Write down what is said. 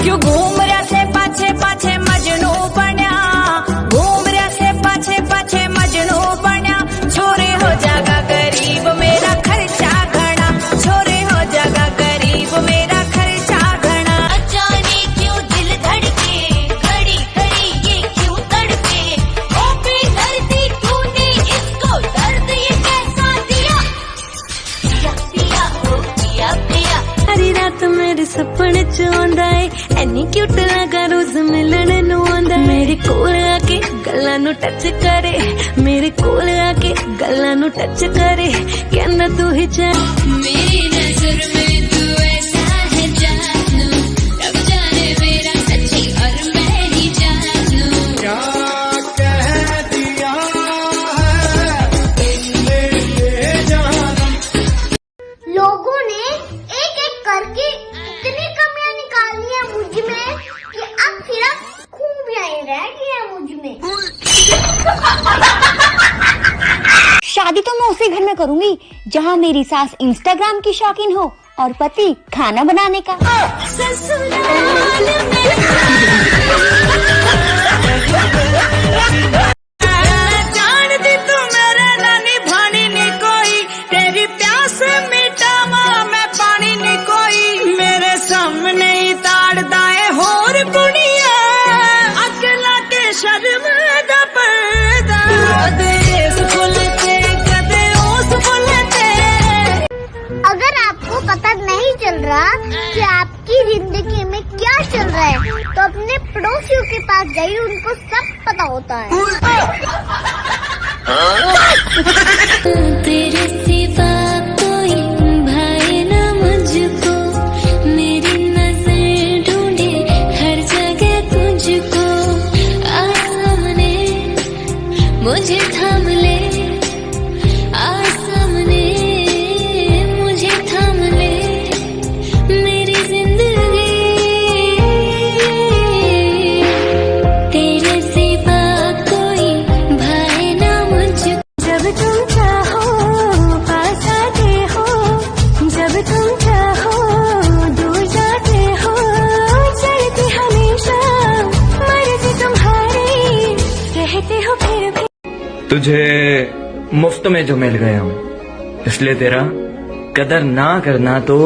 क्यों घूम रहा से पाछे पाछे मजनू बन्या, घूम रहा से पाछे पाछे मजनू बन्या। छोरे हो जागा गरीब मेरा खर्चा घना, छोरे हो जागा गरीब मेरा खर्चा घना। जाने क्यों दिल धड़के, खड़ी खड़ी ये क्यों तड़पे। ओ बेदर्दी तूने इसको दर्द ये कैसा दिया, पिया पिया ओ पिया पिया। सारी रात मेरे सपने च आंदा है, एनी क्यूट लगा रोज मिलन नू आंदा। मेरे कोल आके गल्लां नू टच करे, मेरे कोल आके गल्लां नू टच करे। कहना तू ही जान मेरी नजर में तू ऐसा है जानू, रब जाने मेरा सच्ची और मैं ही जानू। क्या कह दिया है तुमने ये जानम। लोगों ने एक एक करके इतनी कमियां निकाली है मुझ में कि अब सिर्फ खूबियां ही रह गई है मुझ में। शादी तो मैं उसी घर में करूंगी जहाँ मेरी सास इंस्टाग्राम की शौकीन हो और पति खाना बनाने का। जानती तू मेरे नानी भानी नी कोई, तेरी प्यास मिटावा मैं पानी नी कोई। मेरे सामने ही ताड़दा है होर कुड़िया, अगला के शर्म दा पर्दा। कदे इस फुल ते कदे उस फुल ते। अगर आपको पता नहीं चल रहा कि आपकी जिंदगी में क्या चल रहा है तो अपने पड़ोसियों के पास जाइए, उनको सब पता होता है। तेरे सिवा कोई भाई ना मुझको, मेरी नजर ढूंढे हर जगह तुझको। आ सामने मुझे थाम ले, आ सामने मुझे थाम ले। मेरी जिंदगी तेरे सिवा कोई भाई ना मुझको। जब तुम चाहो पास आते हो, जब तुम चाहो दूर जाते हो। चलते हमेशा मर्जी तुम्हारी, रहते हो फिर भी। तुझे मुफ्त में जो मिल गया हूँ, इसलिए तेरा कदर ना करना तो